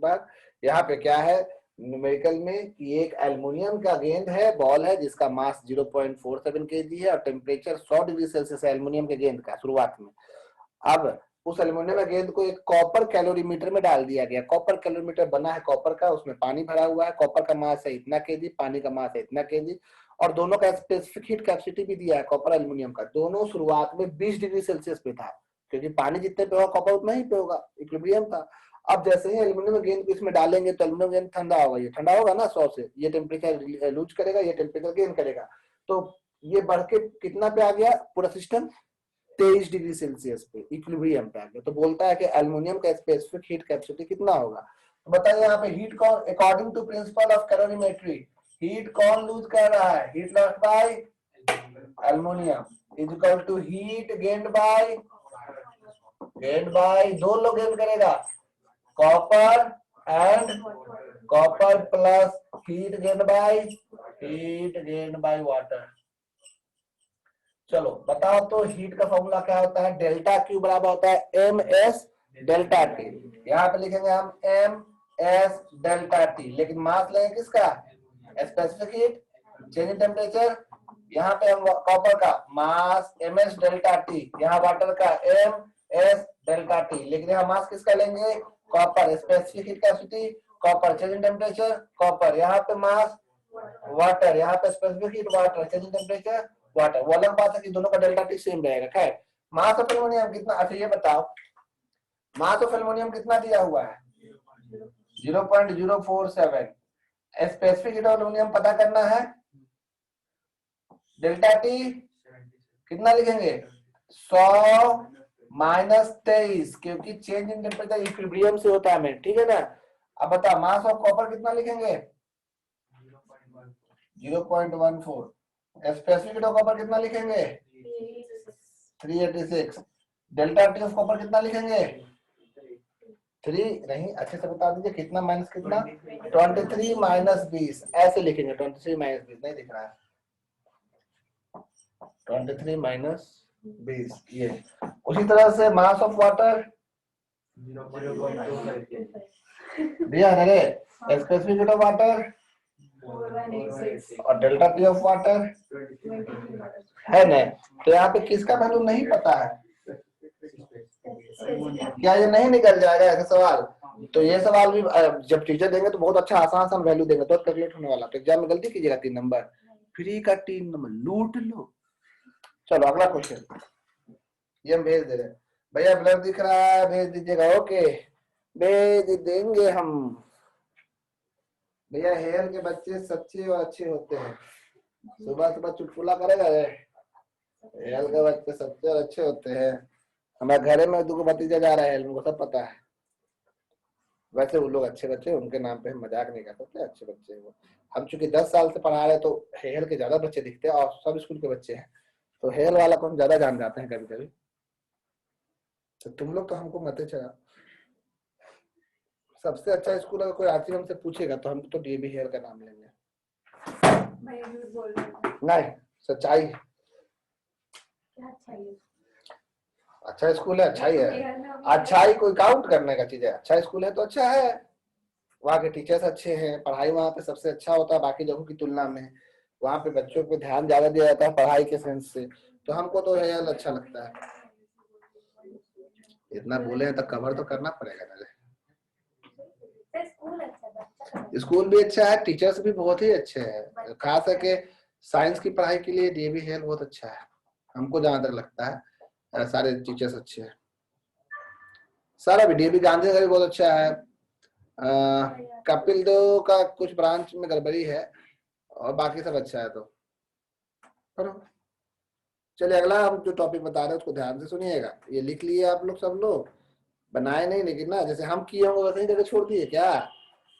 बार। यहाँ पे क्या है न्यूमेरिकल में कि एक एल्युमिनियम का गेंद है, बॉल है जिसका मास 0.47 kg है और टेम्परेचर 100 डिग्री सेल्सियस है एल्युमिनियम के गेंद का शुरुआत में। अब उस एल्युमिनियम के गेंद को एक कॉपर कैलोरीमीटर में डाल दिया गया। कॉपर कैलोरीमीटर बना है कॉपर का, उसमें पानी भरा हुआ है, कॉपर का मास है इतना केजी, पानी का मास है इतना केजी, और दोनों का स्पेसिफिक हीट कैपेसिटी भी दिया है कॉपर एल्युमिनियम का। दोनों शुरुआत में 20 डिग्री सेल्सियस पे था, क्योंकि पानी जितने पे होगा कॉपर उतना ही पे होगा, इक्विलिब्रियम था। अब जैसे ही एल्युमिनियम गेंद को इसमें डालेंगे तो एल्युमिनियम गेंद ठंडा होगा, ये ठंडा होगा ना 100 से, ये टेम्परेचर लूज करेगा, ये टेम्परेचर गेन करेगा, तो ये बढ़ के कितना पे आ गया पूरा सिस्टम, 23 डिग्री सेल्सियस पे इक्विलिब्रियम पे आ गया। तो बोलता है कि एल्युमिनियम का स्पेसिफिक हीट कैपेसिटी कितना होगा। तो बताइए यहाँ पे हीट कौन, according to principle of calorimetry, heat कौन लूज कर रहा है, heat lost by aluminium is equal to heat gained by दो लोग गेन करेगा, copper and copper plus heat gain by water. चलो बताओ तो हीट का फॉर्मूला क्या होता है, डेल्टा क्यू बराबर होता है एम एस डेल्टा टी। यहाँ पे लिखेंगे हम एम एस डेल्टा टी, लेकिन मास लेंगे किसका, specific heat change in temperature. यहाँ पे हम कॉपर का मास एम एस डेल्टा टी, यहाँ वाटर का एम एस डेल्टा टी, लेकिन यहाँ मास किसका लेंगे, copper, specific heat capacity copper, change in temperature copper, यहाँ पे मास वाटर, यहाँ पे specific heat water, change in temperature water. वो अलग बात है कि दोनों का डेल्टा टी सेम रहेगा। खैर मास ऑफ एल्युमिनियम कितना, अच्छा ये बताओ मास ऑफ एल्युमिनियम कितना दिया हुआ है 0.047, स्पेसिफिक हीट ऑफ एल्युमिनियम पता करना है, डेल्टा टी कितना लिखेंगे 100 माइनस 23, क्योंकि चेंज इन टेम्परेचर इक्विलिब्रियम से होता है में, ठीक है ना। अब बता मास ऑफ कॉपर कितना लिखेंगे 0.14, स्पेसिफिक हीट ऑफ कॉपर कितना लिखेंगे 386, डेल्टा टी ऑफ कॉपर कितना लिखेंगे 3 नहीं, अच्छे से बता दीजिए कितना माइनस कितना 23 माइनस 20, ऐसे लिखेंगे 23 माइनस 20 नहीं दिख रहा है, 23 माइनस 20 ये। उसी तरह से मास ऑफ वाटर दिया है, स्पेसिफिक हीट ऑफ वाटर और डेल्टा टी ऑफ वाटर है ना। तो यहाँ पे किसका वैल्यू नहीं पता है, क्या ये नहीं निकल जाएगा ऐसा सवाल। तो ये सवाल भी जब टीचर देंगे तो बहुत अच्छा आसान आसान वैल्यू देंगे तो कैलकुलेट होने वाला। तो एग्जाम में गलती कीजिएगा 3 नंबर, फ्री का 3 नंबर लूट लो। चलो अगला क्वेश्चन, ये हम भेज दे रहे हैं भैया, ब्लर दिख रहा है भेज दीजिएगा, ओके भेज देंगे हम भैया। हेयर के बच्चे सच्चे और अच्छे होते हैं, सुबह सुबह चुटकुला करेगा, हेयर के बच्चे सच्चे और अच्छे होते हैं। हमारे घरे में 2 भतीजा जा रहा है, उनको सब पता है। वैसे वो लोग अच्छे बच्चे, उनके नाम पे हम मजाक नहीं कर सकते, अच्छे बच्चे हैं वो। हम चूंकि 10 साल से पढ़ा रहे हैं तो हेयर के ज्यादा बच्चे दिखते हैं और सब स्कूल के बच्चे हैं, तो हेयर वाला को हम ज्यादा जान जाते हैं कभी कभी। तो तुम लोग तो हमको मत चला। सबसे अच्छा स्कूल अगर कोई आखिर हमसे पूछेगा तो हम तो डीएवी हेयर का नाम लेंगे। नहीं सच्चाई, अच्छा स्कूल है, अच्छा ही है, अच्छा ही कोई काउंट करने का चीज है। अच्छा स्कूल है तो अच्छा है, वहाँ के टीचर्स अच्छे हैं, पढ़ाई वहाँ पे सबसे अच्छा होता है बाकी जगहों की तुलना में, वहाँ पे बच्चों पे ध्यान ज्यादा दिया जाता है पढ़ाई के सेंस से। तो हमको तो हेयर अच्छा लगता है। इतना बोले तो कवर तो करना पड़ेगा ना। स्कूल भी अच्छा है, टीचर्स भी बहुत ही अच्छे हैं, खास करके साइंस की पढ़ाई के लिए डीएवी हेयर बहुत अच्छा है, हमको जहां तक लगता है सारे टीचर्स अच्छे हैं। सारा भी डीएवी गांधी का भी बहुत अच्छा है, कपिल देव का कुछ ब्रांच में गड़बड़ी है और बाकी सब अच्छा है। तो चलिए अगला हम जो टॉपिक बता रहे हैं उसको ध्यान से सुनिएगा, ये लिख लिए आप लोग सब लोग, बनाए नहीं लेकिन ना जैसे हम किए होंगे वैसे ही जगह छोड़ दिए क्या,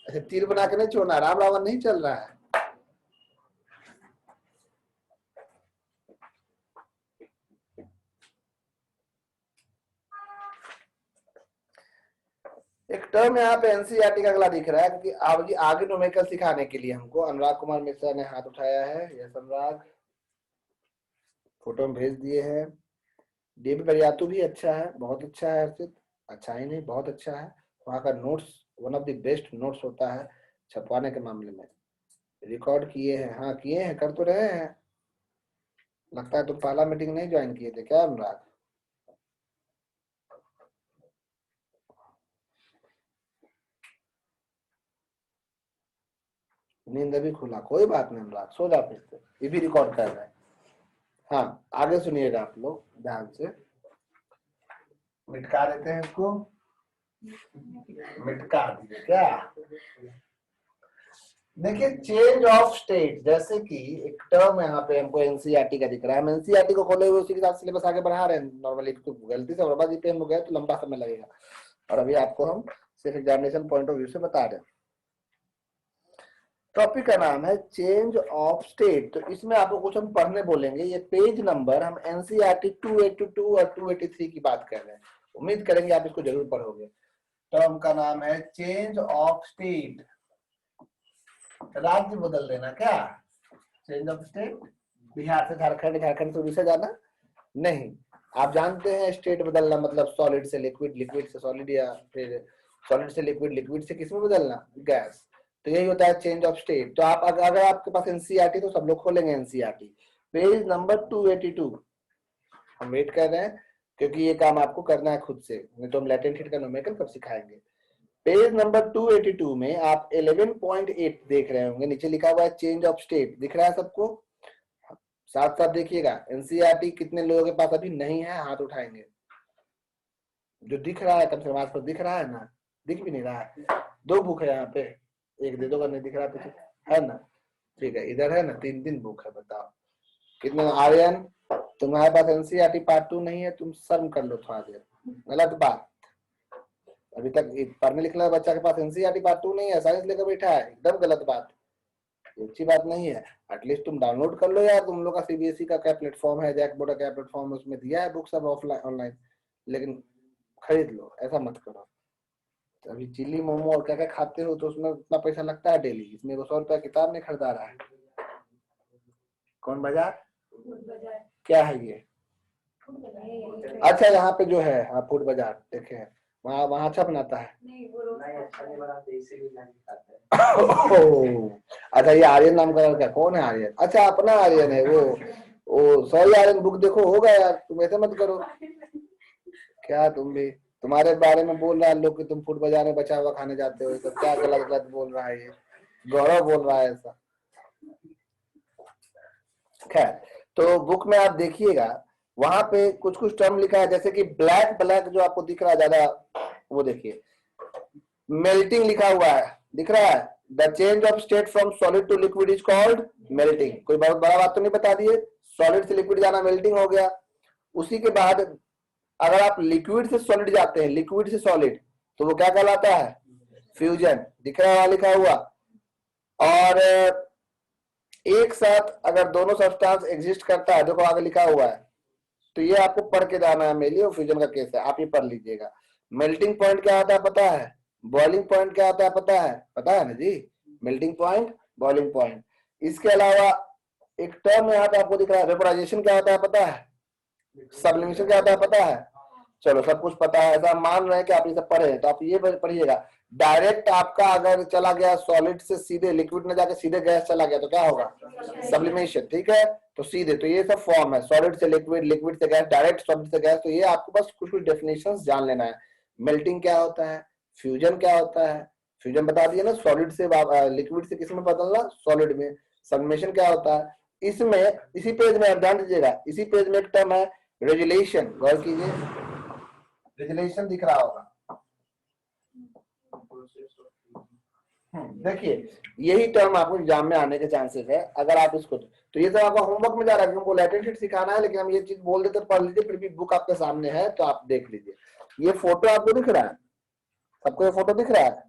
ऐसे तीर बना के नहीं छोड़ना, राम रावण नहीं चल रहा है। एक टर्म यहाँ पे एनसीईआरटी का अगला दिख रहा है, क्योंकि आगे न्यूमेरिकल सिखाने के लिए हमको अनुराग कुमार मिश्रा ने हाथ उठाया है, यस अनुराग फोटो में भेज दिए हैं। डीबी बरियातू भी अच्छा है, बहुत अच्छा है, अर्षित अच्छा ही नहीं बहुत अच्छा है, वहाँ का notes one of the best notes होता है छपवाने के मामले में। रिकॉर्ड किए हैं? हाँ किए हैं, कर तो रहे हैं। लगता है तुम पहला मीटिंग नहीं ज्वाइन किए थे क्या अनुराग? नींद अभी खुला, कोई बात नहीं अनुराग, सो जा फिर से, ये भी रिकॉर्ड कर रहे हैं। हाँ आगे सुनिएगा आप लोग ध्यान से। मिटका देते हैं इसको, मिटका दिए क्या? देखिए चेंज ऑफ स्टेट, जैसे कि एक टर्म यहाँ पे हमको एनसीईआरटी का दिख रहा है, हम एनसीईआरटी को खोले हुए उसी के साथ सिलेबस आगे बढ़ा रहे हैं नॉर्मली, तो गलती से बर्बादी पे हम गए तो लंबा समय लगेगा, और अभी आपको हम सिर्फ एग्जामिनेशन पॉइंट ऑफ व्यू से बता रहे हैं। टॉपिक का नाम है चेंज ऑफ स्टेट। तो इसमें आपको कुछ हम पढ़ने बोलेंगे, ये पेज नंबर हम एनसीईआरटी 282 और 283 की बात कर रहे हैं, उम्मीद करेंगे आप इसको जरूर पढ़ोगे। टर्म का नाम है चेंज ऑफ स्टेट, राज्य बदल देना। क्या चेंज ऑफ स्टेट? बिहार से झारखंड, झारखंड से उड़ीसा जाना नहीं। आप जानते हैं स्टेट बदलना मतलब सॉलिड से लिक्विड, लिक्विड से सॉलिड, या फिर सॉलिड से लिक्विड, लिक्विड से किसमें बदलना? गैस। तो यही होता है चेंज ऑफ स्टेट। तो आप अगर आपके पास एनसीईआरटी तो सब लोग खोलेंगे एनसीईआरटी पेज नंबर 282। हम वेट कर रहे हैं क्योंकि ये काम आपको करना है खुद से, नहीं तो हम लैटेंट हिट का न्यूमेरिकल कब सिखाएंगे। पेज नंबर 282 में आप 11.8 देख रहे होंगे, नीचे लिखा हुआ है चेंज ऑफ स्टेट, दिख रहा है सबको? साथ साथ देखिएगा। एनसीईआरटी कितने लोगों के पास अभी नहीं है, हाथ उठाएंगे। जो दिख रहा है कम से कम आज पर दिख रहा है ना? दिख भी नहीं रहा है, दो बुक है यहाँ पे, एक दे दो, नहीं दिख रहा तो है ना? ठीक है, इधर है ना, 3 बुक है, बताओ कितने? आर्यन तुम्हारे पास एनसीईआरटी पार्ट 2 नहीं है, तुम शर्म कर लो थोड़ा देर। गलत बात, अभी तक पढ़ने लिखने बच्चा के पास एनसीईआरटी पार्ट 2 नहीं है, साइंस लेकर बैठा है, एकदम गलत बात, अच्छी बात नहीं है। एटलीस्ट तुम डाउनलोड कर लो यार, तुम लोग का सीबीएसई का क्या प्लेटफॉर्म है, जैक बोर्ड का क्या प्लेटफॉर्म है, उसमें दिया है बुक सब ऑफलाइन ऑनलाइन, लेकिन खरीद लो, ऐसा मत करो। तो अभी चिल्ली मोमो और क्या क्या खाते हो तो उसमें उतना पैसा लगता है डेली, इसमें 100 रुपया किताब नहीं खरीदा रहा है। कौन बाजार? क्या है ये? अच्छा यहाँ पे जो है, हाँ फूड बाजार देखे, वहाँ वहाँ अच्छा बनाता है। अच्छा ये आर्यन नाम का लड़का, कौन है आर्यन? अच्छा अपना आर्यन है वो सॉरी आर्यन, बुक देखो, होगा यार, तुम ऐसे मत करो। क्या तुम भी, तुम्हारे बारे में बोल रहा है लोग कि तुम फूड बाजार में बचा हुआ खाने जाते हो, तो क्या गलत गलत बोल रहा है ये, गौरव बोल रहा है ऐसा। खैर, तो बुक में आप देखिएगा, वहां पे कुछ कुछ टर्म लिखा है, जैसे कि ब्लैक, ब्लैक जो आपको दिख रहा है ज्यादा, वो देखिए मेल्टिंग लिखा हुआ है, दिख रहा है? The change of state from solid to liquid is called melting. कोई बहुत बड़ा बात तो नहीं बता दिए, सॉलिड से लिक्विड जाना मेल्टिंग हो गया। उसी के बाद अगर आप लिक्विड से सॉलिड जाते हैं, लिक्विड से सॉलिड, तो वो क्या कहलाता है? फ्यूजन। दिख रहा है लिखा हुआ। और एक साथ अगर दोनों सब्सटेंस एग्जिस्ट करता है, देखो आगे लिखा हुआ है, तो ये आपको पढ़ के जाना है, मेरे लिए फ्यूजन का केस है, आप ये पढ़ लीजिएगा। मेल्टिंग पॉइंट क्या होता है पता है? बॉइलिंग पॉइंट क्या होता है पता है? पता है ना जी, मेल्टिंग पॉइंट, बॉइलिंग पॉइंट। इसके अलावा एक टर्म यहाँ पे आपको दिख रहा है, वेपोराइजेशन क्या होता है पता है? सब्लिमेशन क्या होता है पता है? चलो सब कुछ पता है, ऐसा मान रहे हैं कि आप ये सब पढ़े हैं, तो आप ये पढ़िएगा। डायरेक्ट आपका अगर चला गया सॉलिड से सीधे लिक्विड में जाके सीधे गैस चला गया तो क्या होगा? सब्लिमेशन। ठीक है, तो सीधे, तो ये सब फॉर्म है, सॉलिड से लिक्विड, लिक्विड से गैस, डायरेक्ट सॉलिड से गैस। तो ये आपको बस कुछ कुछ डेफिनेशंस जान लेना है। मेल्टिंग क्या होता है, फ्यूजन क्या होता है, फ्यूजन बता दिया ना, सॉलिड से लिक्विड से किसमें बदलना? सॉलिड में। सब्लिमेशन क्या होता है? इसमें इसी पेज में ध्यान दीजिएगा, इसी पेज में एक टर्म है रेजुलेशन, गौर कीजिए, रेजुलेशन दिख रहा होगा। देखिए यही टर्म आपको एग्जाम में आने के चांसेस है अगर आप इसको, तो ये सब आपका होमवर्क में जा रहा है, हमको लैटेंट शीट सिखाना है, लेकिन हम ये चीज बोल देते पढ़ लीजिए, फिर भी बुक आपके सामने है तो आप देख लीजिए। ये फोटो आपको दिख रहा है, सबको ये फोटो दिख रहा है?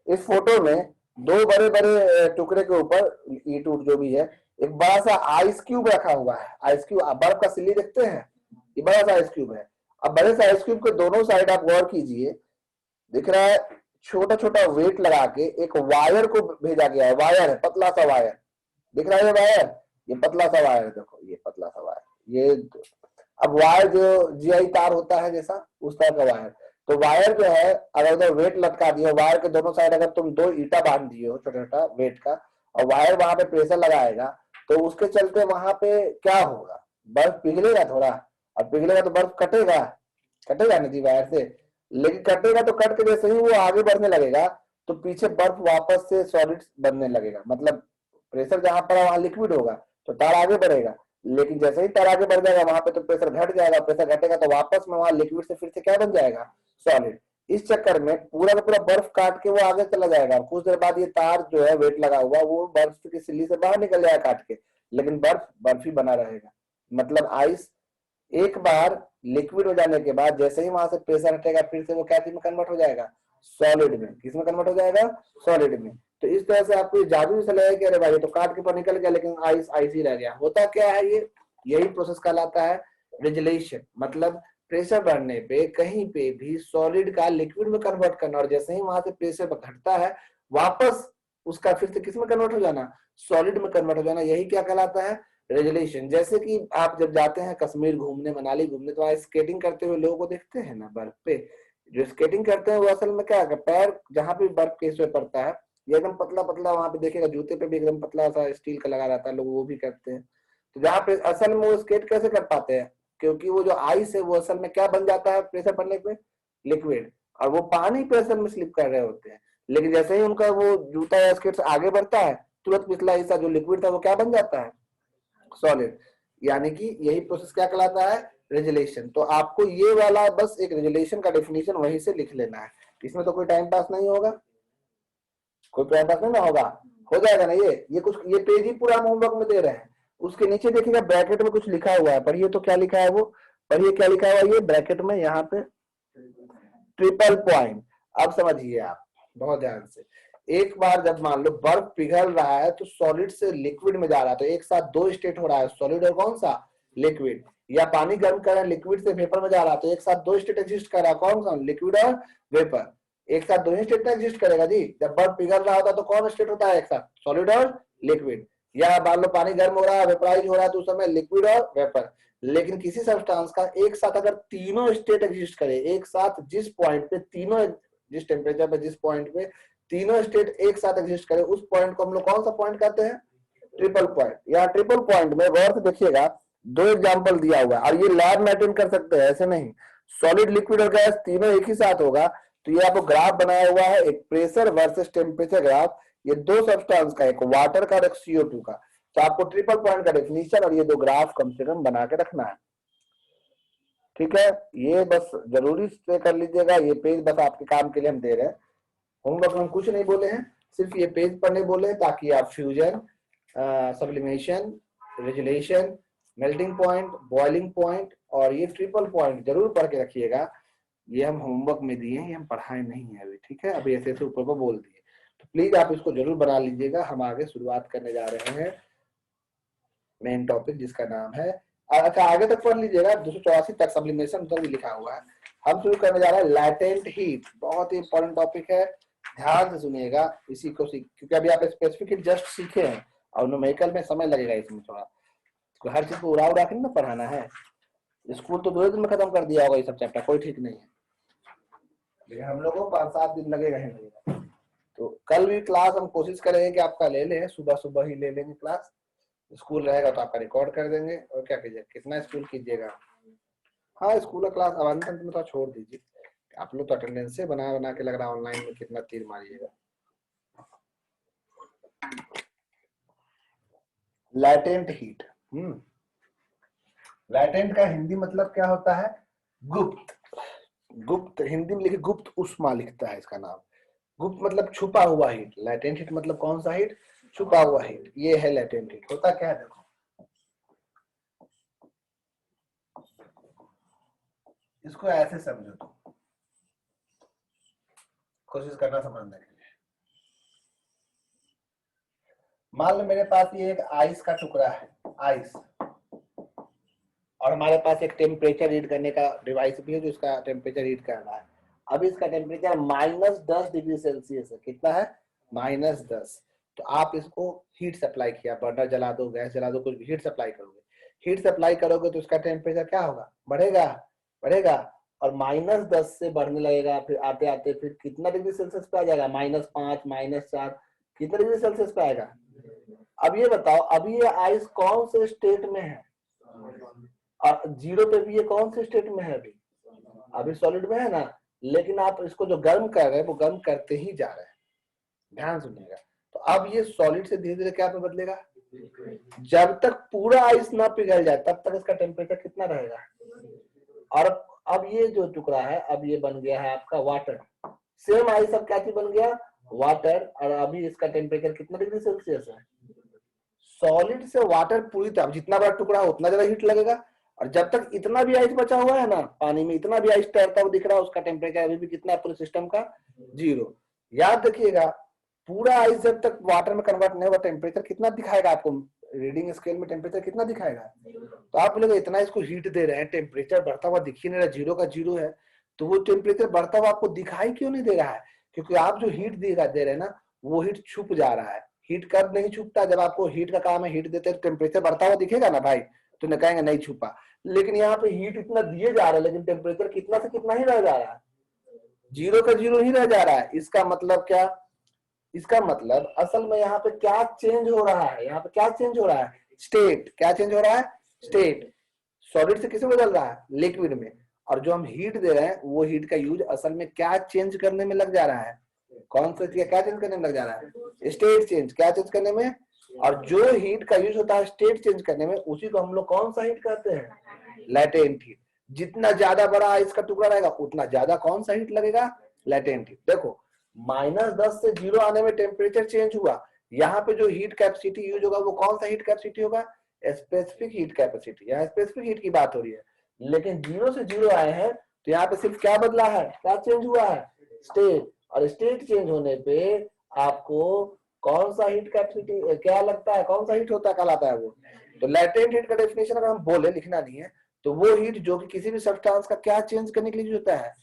इस फोटो में दो बड़े बड़े टुकड़े के ऊपर ईट उट जो भी है, एक बड़ा सा आइस क्यूब रखा हुआ है। आइस क्यूब, आप बर्फ का सिल्ली देखते हैं, ये बड़ा सा आइस क्यूब है। अब बड़े से आइस क्यूब के दोनों साइड आप गौर कीजिए, दिख रहा है छोटा छोटा वेट लगा के एक वायर को भेजा गया है, वायर है, पतला सा वायर, दिख रहा है ये वायर, ये पतला सा वायर है, देखो ये पतला सा वायर, ये अब वायर जो जीआई तार होता है जैसा, उस तरह का वायर, तो वायर जो है अगर उधर वेट लटका दिया, वायर के दोनों साइड अगर तुम 2 ईटा बांध दिए हो छोटा छोटा वेट का, और वायर वहां पे प्रेशर लगाएगा, तो उसके चलते वहां पे क्या होगा, बर्फ पिघलेगा थोड़ा, और पिघलेगा तो बर्फ कटेगा, कटेगा नहीं वायर से, लेकिन कटेगा तो कट के जैसे ही वो आगे बढ़ने लगेगा तो पीछे बर्फ वापस से सॉलिड बनने लगेगा, मतलब प्रेशर जहां पर वहां लिक्विड होगा तो तार आगे बढ़ेगा, लेकिन जैसे ही तार आगे बढ़ जाएगा वहां पे तो प्रेशर घट जाएगा, प्रेशर घटेगा तो वापस में वहां लिक्विड से फिर से क्या बन जाएगा, सॉलिड। इस चक्कर में पूरा का पूरा बर्फ काट के वो आगे चला जाएगा, कुछ देर बाद ये तार जो है वेट लगा हुआ वो बर्फ की सिल्ली से बाहर निकल जाएगा काट के, लेकिन बर्फ बर्फ ही बना रहेगा। मतलब आइस एक बार लिक्विड हो जाने के बाद जैसे ही वहां से प्रेशर हटेगा फिर से वो क्या में कन्वर्ट हो जाएगा, सॉलिड में। किसमें कन्वर्ट हो जाएगा, सॉलिड में। तो इस तरह से आपको जादू से लगेगा कि अरे भाई तो काट के ऊपर निकल गया लेकिन आइस आइस ही रह गया। होता क्या है, ये यही प्रोसेस कहलाता है रिजलेशन, मतलब प्रेशर बढ़ने पे कहीं पे भी सॉलिड का लिक्विड में कन्वर्ट करना, और जैसे ही वहां से प्रेशर घटता है वापस उसका फिर से किस में कन्वर्ट हो जाना, सॉलिड में कन्वर्ट हो जाना, यही क्या कहलाता है, रेजुलेशन। जैसे कि आप जब जाते हैं कश्मीर घूमने, मनाली घूमने, तो वहां स्केटिंग करते हुए लोगों को देखते हैं ना बर्फ पे, जो स्केटिंग करते हैं वो असल में क्या है, पैर जहां पे बर्फ केस पे पड़ता है ये एकदम पतला पतला, वहां पे देखिएगा जूते पे भी एकदम पतला सा स्टील का लगा रहता है, लोग वो भी करते हैं। तो जहाँ पे असल में वो स्केट कैसे कर पाते हैं, क्योंकि वो जो आइस है वो असल में क्या बन जाता है प्रेशर पड़ने पे, लिक्विड, और वो पानी पे असल में स्लिप कर रहे होते हैं, लेकिन जैसे ही उनका वो जूता या स्केट से आगे बढ़ता है तुरंत पिछला हिस्सा जो लिक्विड था वो क्या बन जाता है, सॉलिड। यानी कि यही प्रोसेस क्या कहलाता है, रेजुलेशन। तो आपको ये वाला बस एक रेजुलेशन का डेफिनेशन वहीं से लिख लेना है, इसमें तो कोई टाइम पास नहीं होगा, कोई टाइम पास नहीं ना होगा, हो जाएगा ना। ये कुछ ये पेज ही पूरा हम होमवर्क में दे रहे हैं, उसके नीचे देखिएगा ब्रैकेट में कुछ लिखा हुआ है, पढ़िए तो क्या लिखा है वो, पढ़िए क्या लिखा हुआ है ये ब्रैकेट में, यहाँ पे ट्रिपल पॉइंट। अब समझिए आप बहुत ध्यान से, एक बार जब मान लो बर्फ पिघल रहा है तो सॉलिड से लिक्विड में जा रहा है, तो एक साथ दो स्टेट हो रहा है, सॉलिड और कौन सा, लिक्विड। या पानी गर्म कर रहा है लिक्विड से वेपर में जा रहा है तो एक साथ दो स्टेट एग्जिस्ट कर रहा है, कौन सा, लिक्विड और वेपर। एक साथ दो ही स्टेट एग्जिस्ट करेगा जी, जब बर्फ पिघल रहा होता है तो कौन स्टेट होता है एक साथ, सॉलिड और लिक्विड। या मान लो पानी गर्म हो रहा है, वेपराइज हो रहा है, तो उस समय लिक्विड और वेपर। लेकिन किसी सब्सटेंस का एक साथ अगर तीनों स्टेट एग्जिस्ट करे, एक साथ जिस पॉइंट पे तीनों, जिस टेम्परेचर पे जिस पॉइंट पे तीनों स्टेट एक साथ एग्जिस्ट करे, उस पॉइंट को हम लोग कौन सा पॉइंट कहते हैं, ट्रिपल पॉइंट। या ट्रिपल पॉइंट में गौर से देखिएगा, दो एग्जांपल दिया हुआ है और ये लैब में अटेंड कर सकते हैं, ऐसे नहीं। सॉलिड, लिक्विड और गैस तीनों एक ही साथ होगा, तो ये आपको ग्राफ बनाया हुआ है, एक प्रेशर वर्सेस टेम्परेचर ग्राफ, ये दो सब्सटेंस का, एक वाटर का और एक CO2 का। तो आपको ट्रिपल पॉइंट का डेफिनेशन और ये दो ग्राफ कम से कम बना के रखना है, ठीक है। ये बस जरूरी से कर लीजिएगा, ये पेज बस आपके काम के लिए हम दे रहे हैं, होमवर्क में हम कुछ नहीं बोले हैं, सिर्फ ये पेज पढ़ने बोले ताकि आप fusion, sublimation, resolution, melting point, boiling point और ये ट्रिपल पॉइंट जरूर पढ़ के रखिएगा। ये हम होमवर्क में दिए हैं, ये हम पढ़ाए नहीं है अभी, ठीक है, अभी ऐसे ऐसे ऊपर पर बोल दिए, तो प्लीज आप इसको जरूर बना लीजिएगा। हम आगे शुरुआत करने जा रहे हैं मेन टॉपिक जिसका नाम है, अच्छा आगे तक पढ़ लीजिएगा, 284 तक सब्लिमेशन उधर भी लिखा हुआ है। हम शुरू करने जा रहे हैं लैटेंट हीट, बहुत ही इंपॉर्टेंट टॉपिक है, ध्यान से सुनिएगा इसी को, क्योंकि अभी आप स्पेसिफिक हीट जस्ट सीखे हैं और न्यूमेरिकल में समय लगेगा इसमें थोड़ा, तो हर चीज को उड़ा उड़ा के ना पढ़ाना है। स्कूल तो 2 दिन में खत्म कर दिया होगा ये सब चैप्टर, कोई ठीक नहीं है, लेकिन हम लोगों को 5-7 दिन लगेगा ही लगेगा। तो कल भी क्लास हम कोशिश करेंगे कि आपका ले लें, सुबह सुबह ही ले लेंगे क्लास, स्कूल रहेगा तो आपका रिकॉर्ड कर देंगे, और क्या कीजिएगा, कितना स्कूल कीजिएगा, हाँ स्कूल का क्लास अवंतन में तो छोड़ दीजिए, आप लोग तो अटेंडेंस से बना बना के लग रहा है ऑनलाइन में कितना तीर मारिएगा। लैटेंट हीट, लैटेंट का हिंदी मतलब क्या होता है, गुप्त। गुप्त हिंदी में लिखे गुप्त उष्मा लिखता है इसका नाम, गुप्त मतलब छुपा हुआ हीट, लैटेंट हीट मतलब कौन सा हीट, छुपा हुआ हीट, ये है लैटेंट हीट। होता क्या है देखो, इसको ऐसे समझो तुम, कोशिश करना समझने के लिए। मान लो मेरे पास ये एक आइस का टुकड़ा है, आइस, और हमारे पास एक टेम्परेचर रीड करने का डिवाइस भी है जो इसका टेम्परेचर रीड कर रहा है। अभी इसका टेम्परेचर -10 डिग्री सेल्सियस है, कितना है, -10। तो आप इसको हीट सप्लाई किया, बर्नर जला दो, गैस जला दो, कुछ भी हीट सप्लाई करोगे, हीट सप्लाई करोगे तो इसका टेम्परेचर क्या होगा, बढ़ेगा, बढ़ेगा, और -10 से बढ़ने लगेगा, फिर आते आते फिर कितना डिग्री सेल्सियस पे आ जाएगा, -5, -4, कितना डिग्री सेल्सियस पे आएगा। अब ये बताओ, अभी ये आइस कौन से स्टेट में है, और 0 पे भी ये कौन से स्टेट में है, अभी सॉलिड में है ना। लेकिन आप इसको जो गर्म कर रहे हैं वो गर्म करते ही जा रहे हैं, ध्यान सुनिएगा। तो अब ये सॉलिड से धीरे धीरे क्या पे बदलेगा, जब तक पूरा आइस ना पिघल जाए तब तक इसका टेम्परेचर कितना रहेगा। और अब ये जो टुकड़ा है, अब ये बन गया है आपका वाटर। सेम आइस अब क्या चीज बन गया, वाटर। और अभी इसका टेम्परेचर कितना डिग्री सेल्सियस है। सॉलिड से वाटर पूरी तरह, जितना बड़ा टुकड़ा है उतना ज्यादा हीट लगेगा। और जब तक इतना भी आइस बचा हुआ है ना पानी में, इतना भी आइस तैरता हुआ दिख रहा है, उसका टेम्परेचर अभी भी कितना है पूरे सिस्टम का, 0। याद रखिएगा, पूरा आइस जब तक वाटर में कन्वर्ट नहीं हुआ टेम्परेचर कितना दिखाएगा आपको, रीडिंग स्केल में टेम्परेचर कितना दिखाएगा। तो आप बोलेंगे इतना इसको हीट दे रहे हैं, टेम्परेचर बढ़ता हुआ दिख ही नहीं रहा, 0 का 0 है, तो वो टेम्परेचर बढ़ता हुआ आपको दिखाई क्यों नहीं दे रहा है। क्योंकि आप जो हीट दे रहे हैं ना, वो हीट छुप जा रहा है। हीट कब नहीं छुपता, जब आपको हीट का काम है, हीट देते हैं टेम्परेचर बढ़ता हुआ दिखेगा ना भाई, तो न कहेंगे नहीं छुपा। लेकिन यहाँ पे हीट इतना दिए जा रहा है, लेकिन टेम्परेचर कितना से कितना ही रह जा रहा है, 0 का 0 ही रह जा रहा है। इसका मतलब क्या, इसका मतलब असल में यहाँ पे क्या चेंज हो रहा है, यहाँ पे क्या चेंज हो रहा है, स्टेट। क्या चेंज हो रहा है, स्टेट। सॉलिड से किसे बदल रहा है, लिक्विड में। और जो हम हीट दे रहे हैं वो हीट का यूज असल में क्या चेंज करने में लग जा रहा है, कौन सा चीज क्या चेंज करने में लग जा रहा है, स्टेट चेंज। क्या चेंज करने में। और जो हीट का यूज होता है स्टेट चेंज करने में, उसी को हम लोग कौन सा हीट कहते हैं, लैटेंट हीट। जितना ज्यादा बड़ा आइस का टुकड़ा रहेगा उतना ज्यादा कौन सा हीट लगेगा, लैटेंट हीट। देखो -10 से 0 आने में टेम्परेचर चेंज हुआ, यहाँ पे जो हीट कैपेसिटी यूज होगा वो कौन सा हीट कैपेसिटी होगा, स्पेसिफिक हीट कैपेसिटी। यहाँ स्पेसिफिक हीट की बात हो रही है। लेकिन 0 से 0 आए हैं तो यहाँ पे सिर्फ क्या बदला है, क्या चेंज हुआ है, स्टेट। और स्टेट चेंज होने पे आपको कौन सा हीट कैपेसिटी क्या लगता है, कौन सा हीट होता है, कहलाता है वो। तो लैटेंट हीट का डेफिनेशन अगर हम बोले, लिखना नहीं है, तो वो हीट जो कि किसी भी सब्सटेंस का क्या चेंज करने के लिए यूज होता है।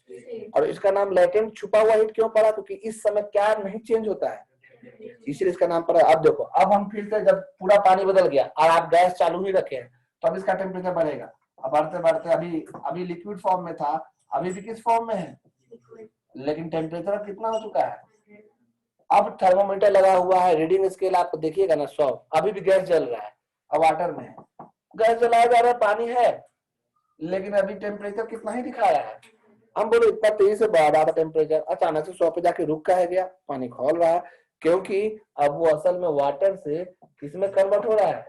और इसका नाम लैटेंट छुपा हुआ हीट क्यों पड़ा, क्योंकि इस समय क्या नहीं चेंज होता है, इसलिए इसका नाम पड़ा। अब देखो, अब हम फिर से जब पूरा पानी बदल गया और आप गैस चालू ही रखे हैं, तो अब इसका टेम्परेचर बढ़ेगा। अब बढ़ते बढ़ते अभी अभी लिक्विड फॉर्म में था, अभी भी किस फॉर्म में है, लेकिन टेम्परेचर कितना हो चुका है। अब थर्मोमीटर लगा हुआ है, रीडिंग स्केल आपको देखिएगा ना 100, अभी भी गैस जल रहा है, अब वाटर में है, गैस जलाया जा रहा है, पानी है, लेकिन अभी टेम्परेचर कितना ही दिखा रहा है। हम बोले इतना तेजी से बढ़ रहा था टेम्परेचर, अचानक से 100 पे जाके रुक का है गया, पानी खोल रहा है, क्योंकि अब वो असल में वाटर से किसमें कन्वर्ट हो रहा है,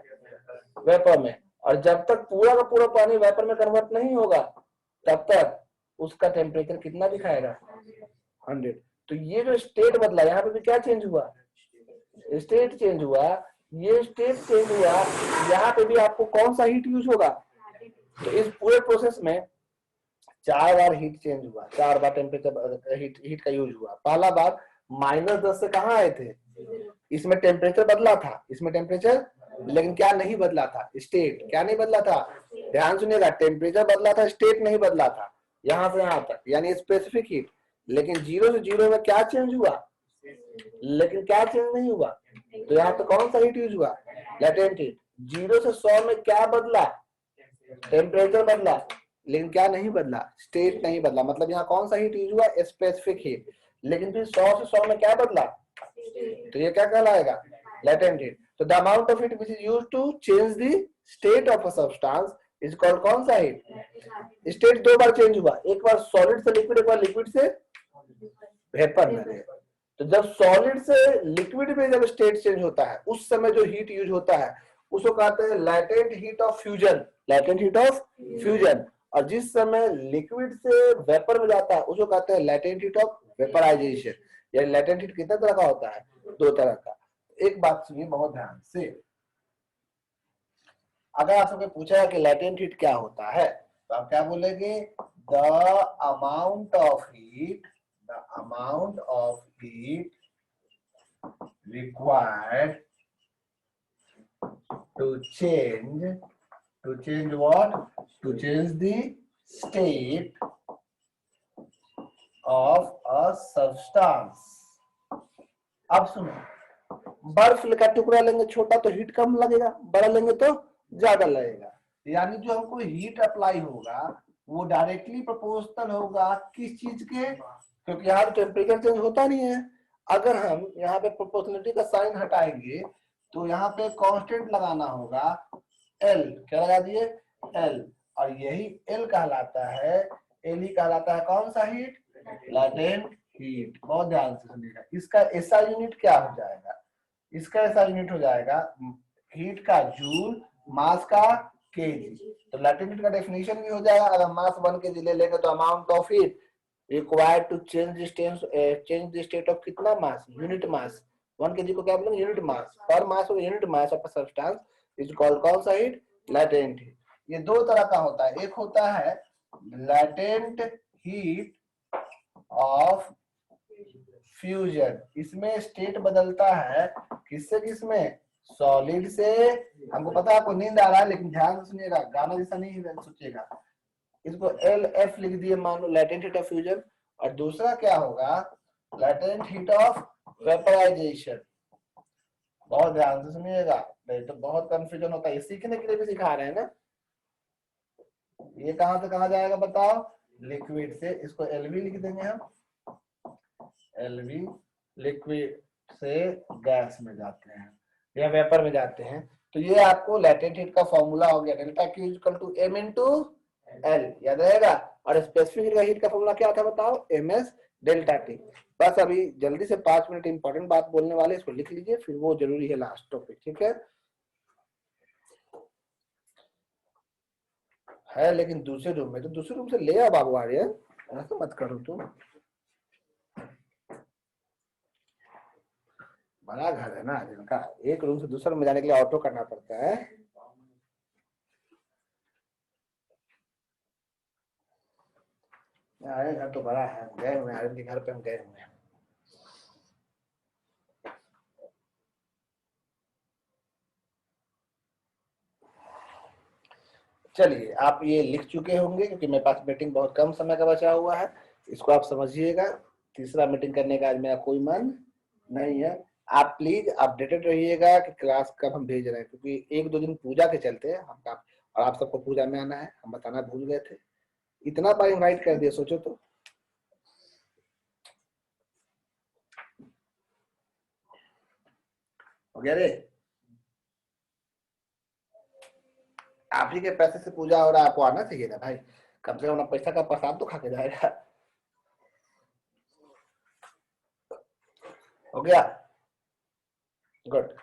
वेपर में। और जब तक पूरा का पूरा पानी वेपर में कन्वर्ट नहीं होगा तब तक उसका टेम्परेचर कितना दिखाएगा, 100। तो ये जो स्टेट बदला, यहाँ पे भी क्या चेंज हुआ, स्टेट चेंज हुआ। ये स्टेट चेंज हुआ, यहाँ पे भी आपको कौन सा हीट यूज होगा। तो इस पूरे प्रोसेस में 4 बार हीट चेंज हुआ, 4 बार टेम्परेचर हीट का यूज हुआ। पहला बार -10 से कहाँ आए थे, इसमें टेम्परेचर बदला था, इसमें टेम्परेचर, लेकिन क्या नहीं बदला था, स्टेट। क्या नहीं बदला था, ध्यान सुनिएगा, टेम्परेचर बदला था, स्टेट नहीं बदला था, यहां से यहां तक, यानी स्पेसिफिक हीट। लेकिन 0 से 0 में क्या चेंज हुआ, लेकिन क्या चेंज नहीं हुआ। तो यहाँ पे कौन सा हीट यूज हुआ, लैटेंट हीट। 0 से 100 में क्या बदला, टेम्परेचर बदला, लेकिन क्या नहीं बदला, स्टेट नहीं बदला। मतलब यहाँ कौन सा हीट यूज हुआ, स्पेसिफिक हीट। लेकिन फिर 100 से 100 में क्या बदला, तो ये क्या कहलाएगा, latent heat. So the amount of heat which is used to change the state of a substance is called कौन सा heat, स्टेट 2 बार चेंज हुआ, एक बार सॉलिड से लिक्विड, एक बार लिक्विड से वेपर में। तो जब सॉलिड से लिक्विड में जब स्टेट चेंज होता है उस समय जो हीट यूज होता है उसको कहते हैं latent heat of fusion, latent heat of fusion. और जिस समय लिक्विड से वेपर में जाता है उसको कहते हैं लैटेंट हीट ऑफ वेपराइजेशन। ये लैटेंट हीट कितने तरह का होता है, 2 तरह का। एक बात सुनिए बहुत ध्यान से, अगर आपसे पूछा है कि लैटेंट हीट क्या होता है तो आप क्या बोलेंगे, the amount of heat, the amount of heat required to change what, to change the state of a substance। अब सुनो, बर्फ का टुकड़ा लेंगे छोटा तो हीट कम लगेगा, बड़ा लेंगे तो ज्यादा लगेगा। यानी जो हमको हीट अप्लाई होगा वो डायरेक्टली प्रोपोर्शनल होगा किस चीज के, क्योंकि यहाँ टेम्परेचर चेंज होता नहीं है। अगर हम यहाँ पे प्रोपोर्शनलिटी का साइन हटाएंगे तो यहाँ पे कांस्टेंट लगाना होगा एल, क्या लगा दिए एल, और यही एल कहलाता है, एल ही कहलाता है कौन सा हीट, लैटेंट हीट। बहुत ध्यान से सुनिएगा, इसका ऐसा यूनिट क्या हो जाएगा, इसका ऐसा यूनिट हो जाएगा हीट का जूल, मास का केजी। तो लैटेंट हीट का डेफिनेशन भी हो जाएगा, अगर मास 1 केजी ले लेंगे तो amount of heat required to change the state of कितना मास, यूनिट मास। 1 केजी को क्या बोलेंगे, यूनिट मास, पर मास और unit mass of substance is called कौन सा हीट, लैटेंट हीट। ये दो तरह का होता है, एक होता है लैटेंट हीट ऑफ फ्यूजन, इसमें स्टेट बदलता है किससे किसमें, सॉलिड से। हमको पता है आपको नींद आ रहा है, लेकिन ध्यान से सुनिएगा, गाना जैसा नहीं सोचिएगा। इसको एल एफ लिख दिए मान लो, लैटेंट हीट ऑफ फ्यूजन। और दूसरा क्या होगा, लैटेंट हीट ऑफ वेपराइजेशन। बहुत ध्यान से सुनिएगा, नहीं तो बहुत कंफ्यूजन होता है, सीखने के लिए भी सिखा रहे हैं ना। ये कहां से कहां जाएगा बताओ, लिक्विड से, इसको एलवी लिख देंगे हम, एलवी लिक्विड से गैस में जाते हैं या वेपर में जाते हैं। तो ये आपको लैटेंट हीट का फॉर्मूला हो गया, delta Q equal to m into L, याद रहेगा। और स्पेसिफिक हीट का फॉर्मूला क्या था बताओ, ms डेल्टा T। बस अभी जल्दी से 5 मिनट इंपॉर्टेंट बात बोलने वाले, इसको लिख लीजिए, फिर वो जरूरी है लास्ट टॉपिक, ठीक है। लेकिन दूसरे रूम में, तो दूसरे रूम से ले आओ बाबू आर्यन, ऐसा मत करो तुम, बड़ा घर है ना जिनका, एक रूम से दूसरे रूम में जाने के लिए ऑटो करना पड़ता है। आर्यन घर तो बड़ा है, गए हुए आर्यन के घर पे हम गए हुए हैं। चलिए आप ये लिख चुके होंगे, क्योंकि मेरे पास मीटिंग बहुत कम समय का बचा हुआ है, इसको आप समझिएगा। तीसरा मीटिंग करने का आज मेरा कोई मन नहीं है। आप प्लीज अपडेटेड रहिएगा कि क्लास कब हम भेज रहे हैं, क्योंकि 1-2 दिन पूजा के चलते हैं हम, और आप सबको पूजा में आना है, हम बताना भूल गए थे, इतना बार इनवाइट कर दिया, सोचो तो। हो गया रे, आप ही के पैसे से पूजा हो रहा है, आपको आना चाहिए ना भाई, कम से कम पैसा का प्रसाद तो खा के जाएगा। हो गया, गुड।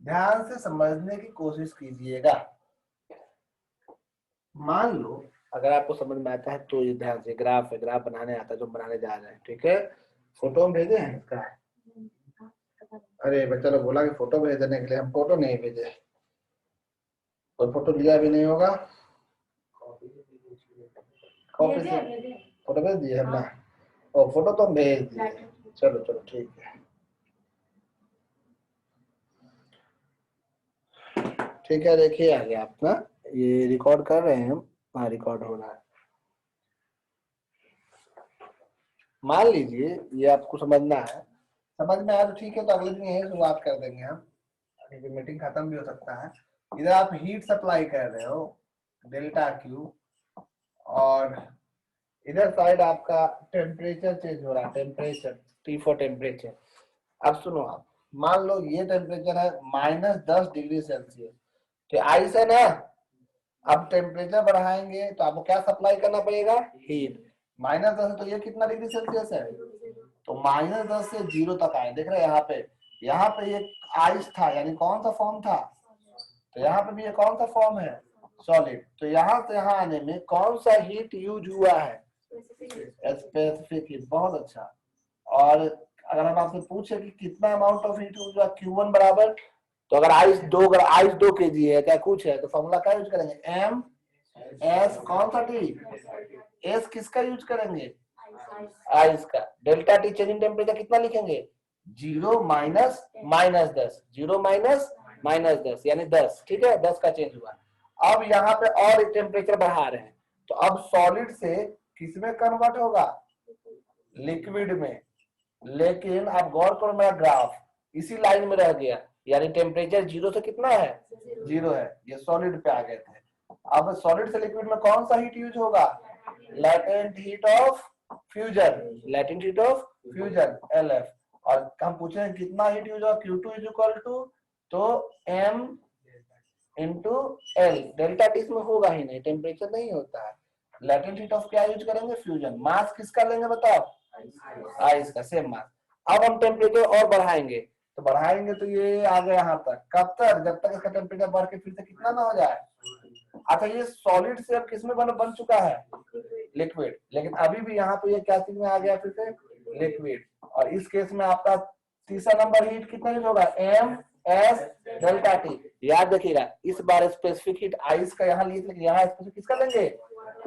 ध्यान से समझने की कोशिश कीजिएगा। मान लो अगर आपको समझ में आता है तो ये ध्यान से, ग्राफ है, ग्राफ बनाने आता है जो बनाने जा रहे हैं, ठीक है। फोटो हम भेजे हैं इसका, अरे बच्चा लोग बोला कि फोटो भेज देने के लिए, हम फोटो नहीं भेजे, और फोटो लिया भी नहीं होगा, कॉपी से फोटो भेज दिए हम ना, और फोटो तो हम भेज दिए, चलो चलो ठीक है, ठीक है। देखिए आगे अपना ये रिकॉर्ड कर रहे हैं हम, हाँ रिकॉर्ड हो रहा है। मान लीजिए ये आपको समझना है, समझ में आया तो ठीक है, तो अगले दिन यही शुरुआत कर देंगे हम, क्योंकि मीटिंग खत्म भी हो सकता है। इधर आप हीट सप्लाई कर रहे हो डेल्टा Q, और इधर साइड आपका टेम्परेचर चेंज हो रहा है, टेम्परेचर T फॉर टेम्परेचर। अब सुनो आप, मान लो ये टेम्परेचर है -10 डिग्री सेल्सियस, तो आइस है ना, अब टेम्परेचर बढ़ाएंगे तो आपको क्या सप्लाई करना पड़ेगा, हीट। -10 तो ये कितना डिग्री सेल्सियस है, तो -10 से 0 तक आए, देख रहे हैं यहाँ पे ये आइस था, यानी कौन सा फॉर्म था, तो यहाँ पे भी ये कौन सा फॉर्म है, सॉलिड। तो यहाँ से यहाँ आने में कौन सा हीट यूज हुआ है, स्पेसिफिक हीट। बहुत अच्छा। और अगर हम आपसे पूछे कि कितना अमाउंट ऑफ हीट यूज हुआ, Q1 बराबर, तो अगर आइस 2 kg है क्या कुछ है, तो फॉर्मूला क्या यूज करेंगे, M S कौन सा T, S किसका यूज करेंगे, आइस का। Delta T change in temperature कितना लिखेंगे, 0 माइनस -10, 0 माइनस -10 यानी 10, ठीक है, 10 का चेंज हुआ। अब यहाँ पे और टेम्परेचर बढ़ा रहे हैं, तो अब सॉलिड से किसमें कन्वर्ट होगा, लिक्विड में। लेकिन आप गौर करो, मेरा ग्राफ इसी लाइन में रह गया, यानी टेम्परेचर 0 से कितना है, 0 है। ये सॉलिड पे आ गए थे। अब सॉलिड से लिक्विड में कौन सा हीट यूज होगा, latent heat of fusion, latent heat of fusion LF। और हम पूछे हैं कितना हीट यूज होगा, Q2 इज इक्वल टू, तो M into L, delta T इसमें होगा ही नहीं, टेम्परेचर नहीं होता है। लैटेंट हीट ऑफ क्या यूज करेंगे, फ्यूजन। मास किसका लेंगे बताओ, आइस का, सेम मास। अब हम टेम्परेचर और बढ़ाएंगे, तो बढ़ाएंगे तो ये आ गया यहाँ तक, कब तक, जब तक इसका टेम्परेचर बढ़ के फिर से कितना ना हो जाए। अच्छा ये सॉलिड से अब किसमें बन चुका है, लिक्विड, लेकिन अभी भी यहाँ पे ये क्या चीज में आ गया, फिर से लिक्विड। और इस केस में आपका तीसरा नंबर हीट कितना यूज होगा, MS डेल्टा टी। याद रखिएगा इस बार स्पेसिफिक हीट आइस का यहाँ लिए, लेकिन यहाँ स्पेसिफिक किसका लेंगे,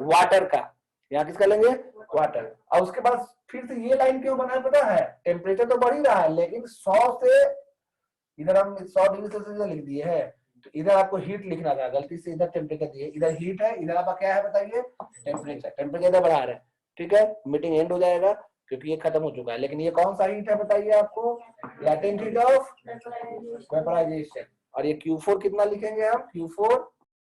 वाटर का। यहाँ किसका लेंगे, वाटर। और उसके बाद फिर से ये लाइन क्यों बनाया पता है, टेम्परेचर तो बढ़ ही रहा है, लेकिन 100 से इधर हम 100 डिग्री सेल्सियस लिख दिए है, तो इधर आपको हीट लिखना था, गलती से इधर टेम्परेचर दिए, इधर हीट है, इधर आपका क्या है बताइए, टेम्परेचर। टेम्परेचर इधर बढ़ा रहे हैं, ठीक है। मीटिंग एंड हो जाएगा क्योंकि ये खत्म हो चुका है। लेकिन ये कौन सा हीट है बताइए आपको, लैटेंट हीट ऑफ वेपराइजेशन। और ये Q4 कितना लिखेंगे हम, Q4